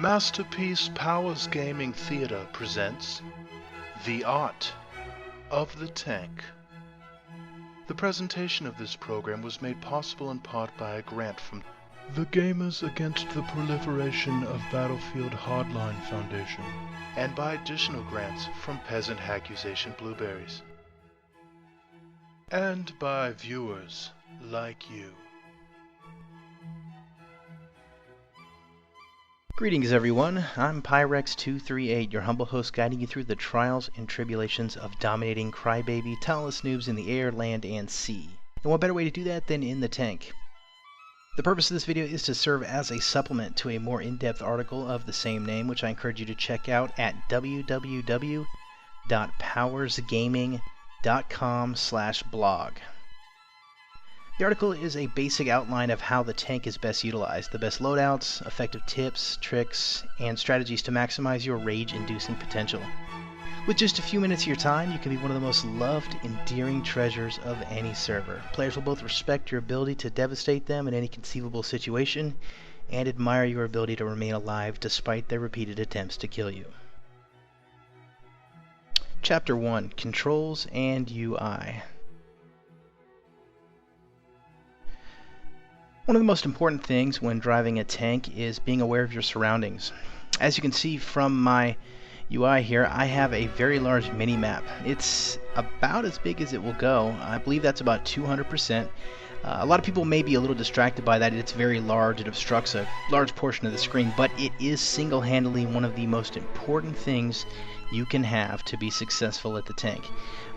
Masterpiece Powers Gaming Theater presents The Art of the Tank. The presentation of this program was made possible in part by a grant from the Gamers Against the Proliferation of Battlefield Hardline Foundation, and by additional grants from Peasant Accusation Blueberries, and by viewers like you. Greetings everyone, I'm Pyrex238, your humble host guiding you through the trials and tribulations of dominating crybaby, talentless noobs in the air, land, and sea. And what better way to do that than in the tank? The purpose of this video is to serve as a supplement to a more in-depth article of the same name, which I encourage you to check out at www.powersgaming.com/blog. The article is a basic outline of how the tank is best utilized, the best loadouts, effective tips, tricks, and strategies to maximize your rage-inducing potential. With just a few minutes of your time, you can be one of the most loved, endearing treasures of any server. Players will both respect your ability to devastate them in any conceivable situation, and admire your ability to remain alive despite their repeated attempts to kill you. Chapter 1: Controls and UI. One of the most important things when driving a tank is being aware of your surroundings. As you can see from my UI here, I have a very large mini-map. It's about as big as it will go. I believe that's about 200%. A lot of people may be a little distracted by that. It's very large. It obstructs a large portion of the screen, but it is single-handedly one of the most important things you can have to be successful at the tank.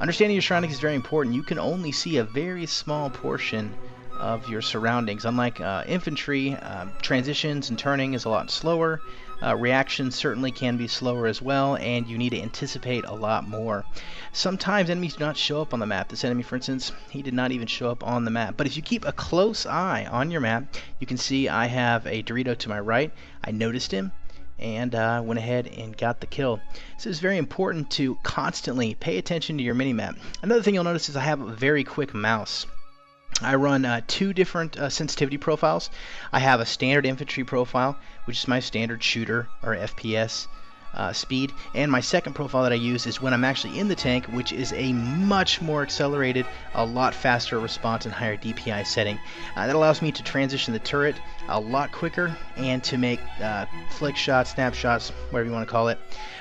Understanding your surroundings is very important. You can only see a very small portion of your surroundings. Unlike infantry, transitions and turning is a lot slower. Reactions certainly can be slower as well, and you need to anticipate a lot more. Sometimes enemies do not show up on the map. This enemy, for instance, he did not even show up on the map. But if you keep a close eye on your map, you can see I have a Dorito to my right. I noticed him and went ahead and got the kill. So it's very important to constantly pay attention to your minimap. Another thing you'll notice is I have a very quick mouse. I run two different sensitivity profiles. I have a standard infantry profile, which is my standard shooter or FPS speed, and my second profile that I use is when I'm actually in the tank, which is a much more accelerated, a lot faster response and higher DPI setting. That allows me to transition the turret a lot quicker and to make flick shots, snapshots, whatever you want to call it.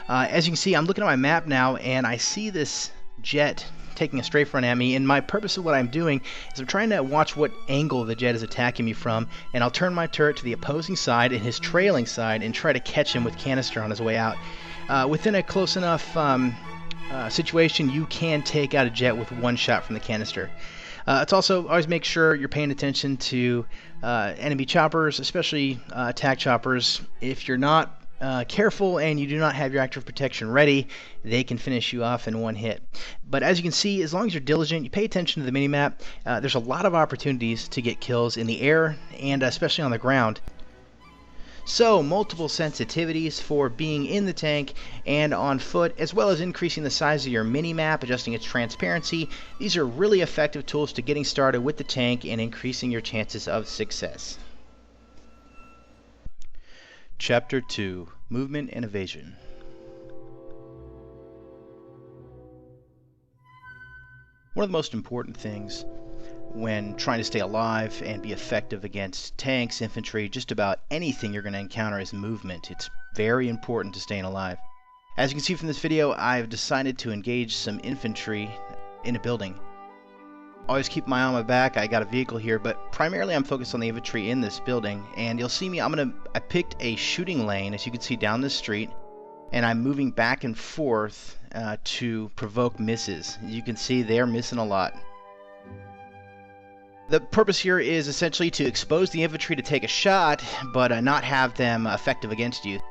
As you can see, I'm looking at my map now and I see this jet taking a strafe run at me, and my purpose of what I'm doing is I'm trying to watch what angle the jet is attacking me from, and I'll turn my turret to the opposing side and his trailing side and try to catch him with canister on his way out. Within a close enough situation, you can take out a jet with one shot from the canister. It's also always make sure you're paying attention to enemy choppers, especially attack choppers. If you're not careful and you do not have your active protection ready, they can finish you off in one hit. But as you can see, as long as you're diligent, you pay attention to the minimap, there's a lot of opportunities to get kills in the air and especially on the ground. So multiple sensitivities for being in the tank and on foot, as well as increasing the size of your minimap, adjusting its transparency. These are really effective tools to getting started with the tank and increasing your chances of success. Chapter 2: Movement and Evasion. One of the most important things when trying to stay alive and be effective against tanks, infantry, just about anything you're going to encounter is movement. It's very important to staying alive. As you can see from this video, I've decided to engage some infantry in a building. Always keep my eye on my back. I got a vehicle here, but primarily I'm focused on the infantry in this building. And you'll see me, I picked a shooting lane, as you can see, down this street, and I'm moving back and forth to provoke misses. You can see they're missing a lot. The purpose here is essentially to expose the infantry to take a shot, but not have them effective against you. A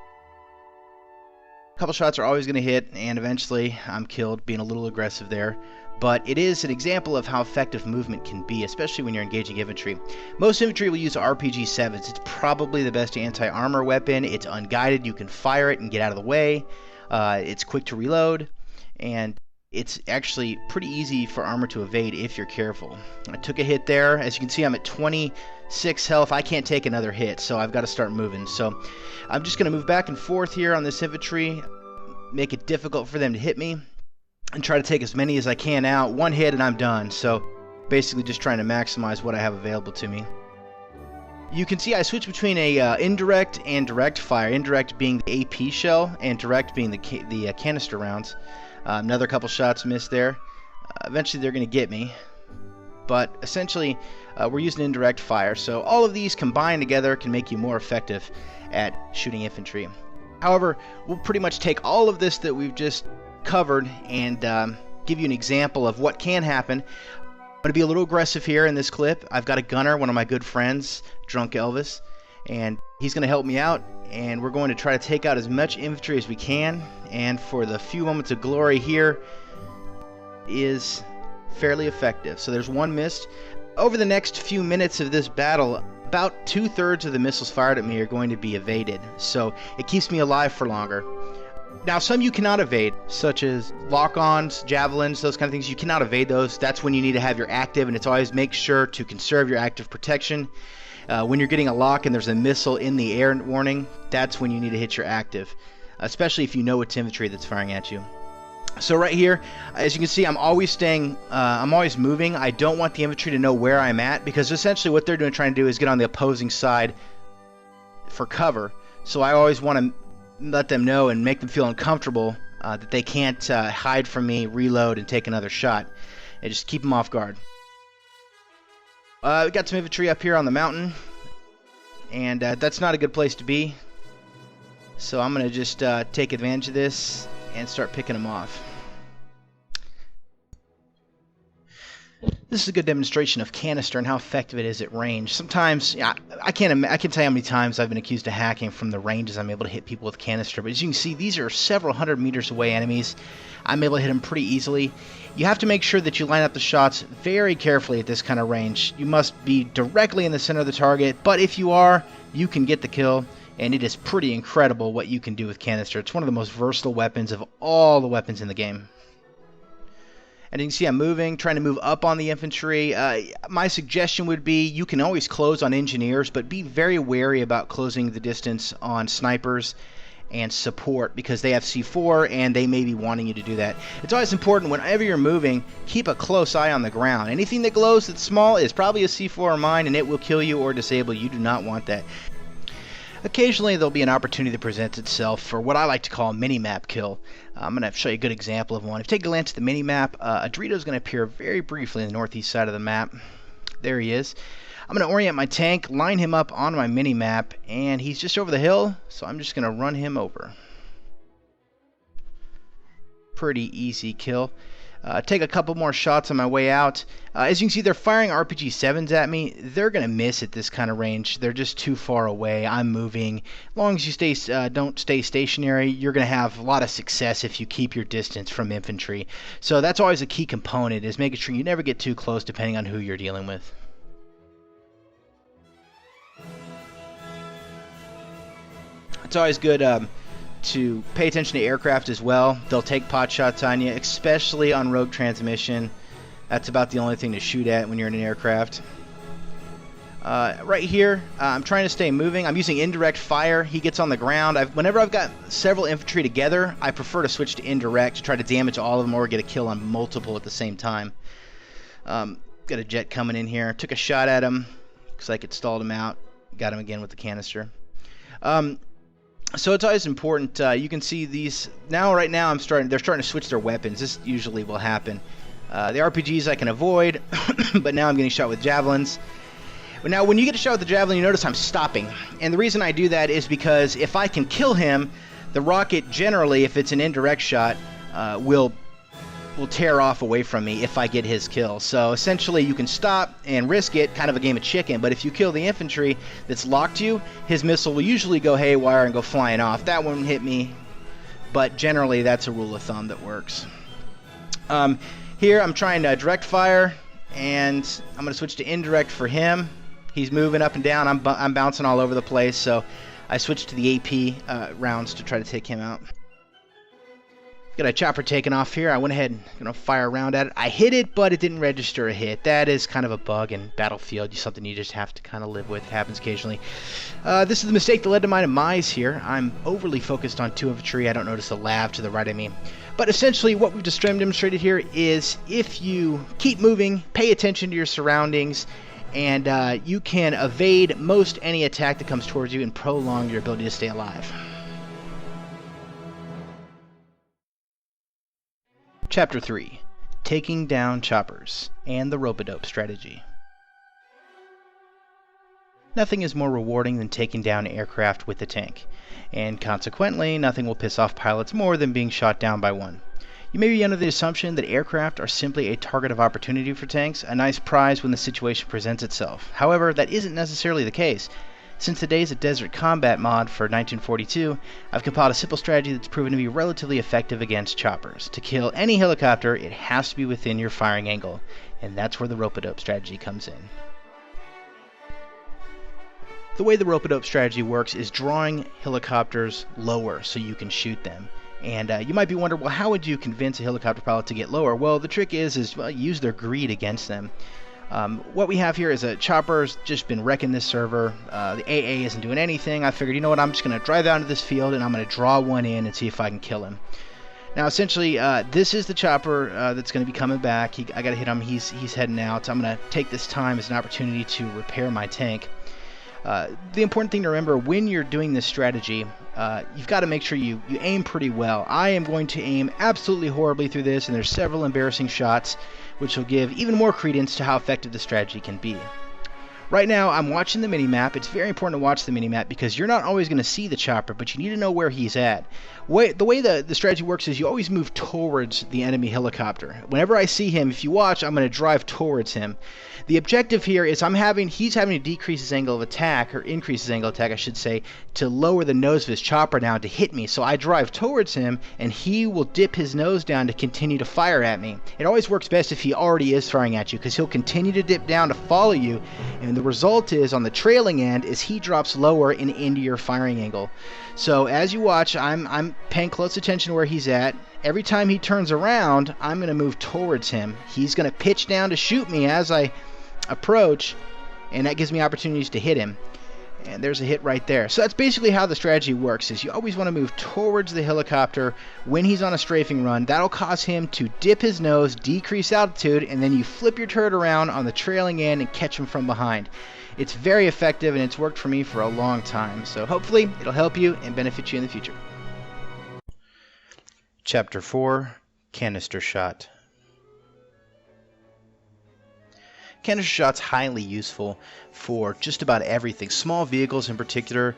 couple shots are always going to hit, and eventually I'm killed, being a little aggressive there. But it is an example of how effective movement can be, especially when you're engaging infantry. Most infantry will use RPG-7s. It's probably the best anti-armor weapon. It's unguided. You can fire it and get out of the way. It's quick to reload. And it's actually pretty easy for armor to evade if you're careful. I took a hit there. As you can see, I'm at 26 health. I can't take another hit, so I've got to start moving. So I'm just going to move back and forth here on this infantry, make it difficult for them to hit me, and try to take as many as I can out. One hit and I'm done. So basically just trying to maximize what I have available to me. You can see I switch between a indirect and direct fire. Indirect being the AP shell and direct being the canister rounds. Another couple shots missed there. Eventually they're going to get me. But essentially we're using indirect fire. So all of these combined together can make you more effective at shooting infantry. However, we'll pretty much take all of this that we've just covered and give you an example of what can happen. I'm going to be a little aggressive here in this clip. I've got a gunner, one of my good friends, Drunk Elvis, and he's going to help me out, and we're going to try to take out as much infantry as we can. And for the few moments of glory here is fairly effective. So there's one missed. Over the next few minutes of this battle, about 2/3 of the missiles fired at me are going to be evaded, so it keeps me alive for longer. Now, some you cannot evade, such as lock-ons, javelins, those kind of things. You cannot evade those. That's when you need to have your active, and it's always make sure to conserve your active protection. When you're getting a lock and there's a missile in the air warning, that's when you need to hit your active, especially if you know it's infantry that's firing at you. So right here, as you can see, I'm always moving. I don't want the infantry to know where I'm at, because essentially what they're trying to do is get on the opposing side for cover. So I always want to let them know and make them feel uncomfortable that they can't hide from me, reload, and take another shot, and just keep them off guard. We got some infantry up here on the mountain, and that's not a good place to be. So I'm going to just take advantage of this and start picking them off. This is a good demonstration of canister and how effective it is at range. Sometimes, I can't tell you how many times I've been accused of hacking from the ranges I'm able to hit people with canister. But as you can see, these are several hundred meters away enemies. I'm able to hit them pretty easily. You have to make sure that you line up the shots very carefully at this kind of range. You must be directly in the center of the target, but if you are, you can get the kill. And it is pretty incredible what you can do with canister. It's one of the most versatile weapons of all the weapons in the game. And you can see I'm moving, trying to move up on the infantry. My suggestion would be you can always close on engineers, but be very wary about closing the distance on snipers and support, because they have C4 and they may be wanting you to do that. It's always important whenever you're moving, keep a close eye on the ground. Anything that glows that's small is probably a C4 or mine, and it will kill you or disable you. You do not want that. Occasionally there'll be an opportunity that presents itself for what I like to call a mini-map kill. I'm going to show you a good example of one. If you take a glance at the mini-map, Adrito is going to appear very briefly in the northeast side of the map. There he is. I'm going to orient my tank, line him up on my mini-map, and he's just over the hill, so I'm just going to run him over. Pretty easy kill. Take a couple more shots on my way out. As you can see, they're firing RPG-7s at me. They're going to miss at this kind of range. They're just too far away. I'm moving. As long as you don't stay stationary, you're going to have a lot of success if you keep your distance from infantry. So that's always a key component, is making sure you never get too close depending on who you're dealing with. It's always good to pay attention to aircraft as well. They'll take pot shots on you, especially on rogue transmission. That's about the only thing to shoot at when you're in an aircraft. Right here, I'm trying to stay moving. I'm using indirect fire. He gets on the ground. Whenever I've got several infantry together, I prefer to switch to indirect to try to damage all of them or get a kill on multiple at the same time. Got a jet coming in here. Took a shot at him. Looks like it stalled him out. Got him again with the canister. So it's always important. You can see these now. Right now, they're starting to switch their weapons. This usually will happen. The RPGs I can avoid, but now I'm getting shot with javelins. But now, when you get a shot with the javelin, you notice I'm stopping, and the reason I do that is because if I can kill him, the rocket generally, if it's an indirect shot, will tear off away from me if I get his kill. So essentially you can stop and risk it, kind of a game of chicken, but if you kill the infantry that's locked you, his missile will usually go haywire and go flying off. That won't hit me, but generally that's a rule of thumb that works. Here I'm trying to direct fire, and I'm going to switch to indirect for him. He's moving up and down. I'm bouncing all over the place, so I switched to the AP rounds to try to take him out. Got a chopper taking off here. I went ahead and fire a round at it. I hit it, but it didn't register a hit. That is kind of a bug in Battlefield. Something you just have to kind of live with. It happens occasionally. This is the mistake that led to my demise here. I'm overly focused on 2 infantry. I don't notice the lav to the right of me. But essentially, what we've just demonstrated here is if you keep moving, pay attention to your surroundings, and you can evade most any attack that comes towards you and prolong your ability to stay alive. Chapter 3. Taking Down Choppers and the Rope-a-Dope Strategy. Nothing is more rewarding than taking down aircraft with a tank, and consequently, nothing will piss off pilots more than being shot down by one. You may be under the assumption that aircraft are simply a target of opportunity for tanks, a nice prize when the situation presents itself. However, that isn't necessarily the case. Since the days of Desert Combat mod for 1942, I've compiled a simple strategy that's proven to be relatively effective against choppers. To kill any helicopter, it has to be within your firing angle, and that's where the rope-a-dope strategy comes in. The way the rope-a-dope strategy works is drawing helicopters lower so you can shoot them. And you might be wondering, well, how would you convince a helicopter pilot to get lower? Well, the trick is use their greed against them. What we have here is a chopper's just been wrecking this server. The AA isn't doing anything. I figured, you know what, I'm just going to drive out into this field and I'm going to draw one in and see if I can kill him. Now, essentially, this is the chopper that's going to be coming back. I got to hit him. He's heading out. So I'm going to take this time as an opportunity to repair my tank. The important thing to remember when you're doing this strategy, you've got to make sure you aim pretty well. I am going to aim absolutely horribly through this, and there's several embarrassing shots, which will give even more credence to how effective the strategy can be. Right now, I'm watching the minimap. It's very important to watch the minimap because you're not always going to see the chopper, but you need to know where he's at. The way the strategy works is you always move towards the enemy helicopter. Whenever I see him, if you watch, I'm going to drive towards him. The objective here is he's having to decrease his angle of attack, or increase his angle of attack, I should say, to lower the nose of his chopper down to hit me. So I drive towards him, and he will dip his nose down to continue to fire at me. It always works best if he already is firing at you, because he'll continue to dip down to follow you, and the result is, on the trailing end, is he drops lower and into your firing angle. So as you watch, I'm paying close attention to where he's at. Every time he turns around, I'm going to move towards him. He's going to pitch down to shoot me as I approach, and that gives me opportunities to hit him. And there's a hit right there. So that's basically how the strategy works, is you always want to move towards the helicopter when he's on a strafing run. That'll cause him to dip his nose, decrease altitude, and then you flip your turret around on the trailing end and catch him from behind. It's very effective, and it's worked for me for a long time. So hopefully it'll help you and benefit you in the future. Chapter 4, Canister Shot. Canister Shot's highly useful for just about everything. Small vehicles in particular,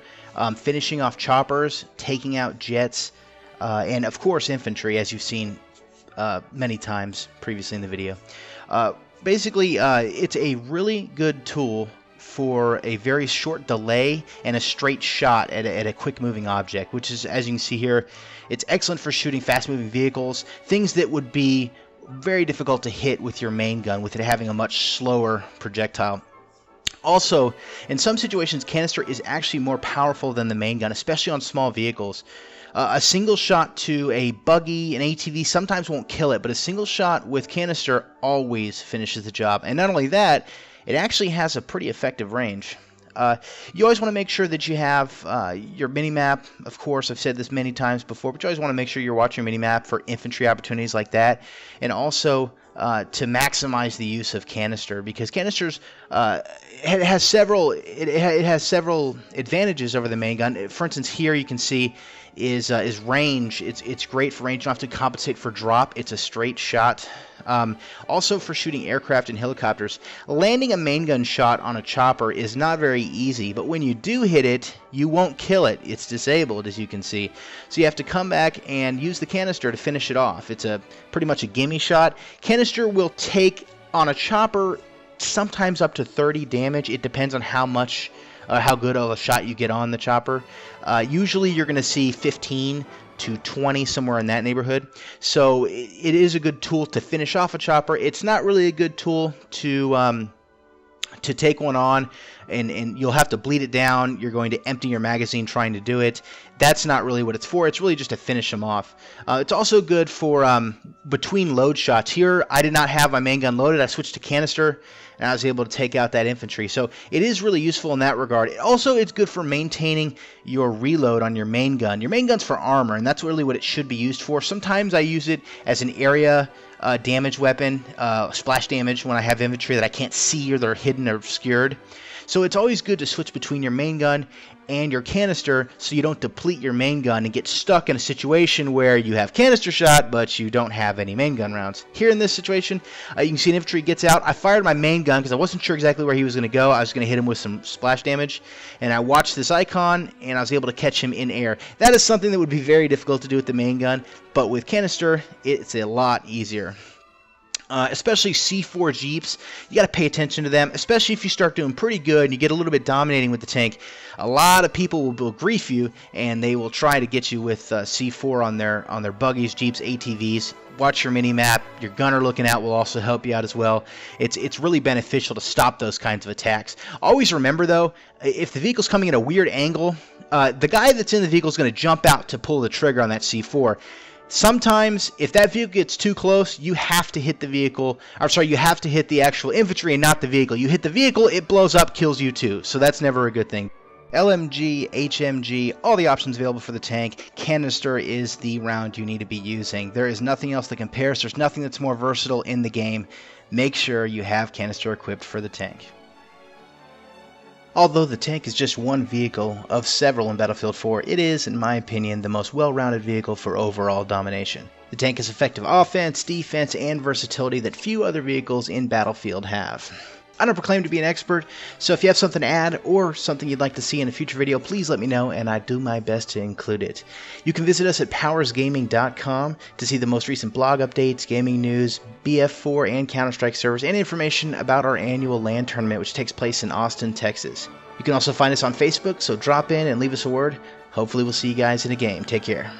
finishing off choppers, taking out jets, and of course infantry, as you've seen many times previously in the video. Basically, it's a really good tool for a very short delay and a straight shot at a quick moving object, which is, as you can see here, it's excellent for shooting fast moving vehicles, things that would be very difficult to hit with your main gun, with it having a much slower projectile. Also, in some situations, canister is actually more powerful than the main gun, especially on small vehicles. A single shot to a buggy, an ATV, sometimes won't kill it, but a single shot with canister always finishes the job. And not only that, it actually has a pretty effective range. You always want to make sure that you have your mini-map. Of course, I've said this many times before, but you always want to make sure you're watching your mini-map for infantry opportunities like that, and also to maximize the use of canister, because canisters it has several advantages over the main gun. For instance, here you can see is range. It's great for range. You don't have to compensate for drop. It's a straight shot. Also for shooting aircraft and helicopters. Landing a main gun shot on a chopper is not very easy, but when you do hit it, you won't kill it. It's disabled, as you can see. So you have to come back and use the canister to finish it off. It's pretty much a gimme shot. Canister will take on a chopper sometimes up to 30 damage. It depends on how good of a shot you get on the chopper. Usually you're going to see 15 to 20, somewhere in that neighborhood. So it is a good tool to finish off a chopper. It's not really a good tool to to take one on, and you'll have to bleed it down. You're going to empty your magazine trying to do it. That's not really what it's for. It's really just to finish them off. It's also good for between load shots. Here, I did not have my main gun loaded. I switched to canister, and I was able to take out that infantry. So it is really useful in that regard. Also, it's good for maintaining your reload on your main gun. Your main gun's for armor, and that's really what it should be used for. Sometimes I use it as an area damage weapon, splash damage when I have infantry that I can't see or they're hidden or obscured. So it's always good to switch between your main gun and your canister so you don't deplete your main gun and get stuck in a situation where you have canister shot but you don't have any main gun rounds. Here in this situation, you can see an infantry gets out. I fired my main gun because I wasn't sure exactly where he was going to go. I was going to hit him with some splash damage, and I watched this icon and I was able to catch him in air. That is something that would be very difficult to do with the main gun, but with canister it's a lot easier. Especially C4 Jeeps, you got to pay attention to them, especially if you start doing pretty good and you get a little bit dominating with the tank. A lot of people will grief you, and they will try to get you with C4 on their buggies, Jeeps, ATVs. Watch your mini-map. Your gunner looking out will also help you out as well. It's really beneficial to stop those kinds of attacks. Always remember, though, if the vehicle's coming at a weird angle, the guy that's in the vehicle is going to jump out to pull the trigger on that C4. Sometimes, if that vehicle gets too close, you have to hit the vehicle. I'm sorry, you have to hit the actual infantry and not the vehicle. You hit the vehicle, it blows up, kills you too. So that's never a good thing. LMG, HMG, all the options available for the tank. Canister is the round you need to be using. There is nothing else that compares. There's nothing that's more versatile in the game. Make sure you have canister equipped for the tank. Although the tank is just one vehicle of several in Battlefield 4, it is, in my opinion, the most well-rounded vehicle for overall domination. The tank has effective offense, defense, and versatility that few other vehicles in Battlefield have. I don't proclaim to be an expert, so if you have something to add or something you'd like to see in a future video, please let me know and I do my best to include it. You can visit us at powersgaming.com to see the most recent blog updates, gaming news, BF4 and Counter-Strike servers, and information about our annual LAN tournament which takes place in Austin, Texas. You can also find us on Facebook, so drop in and leave us a word. Hopefully we'll see you guys in a game. Take care.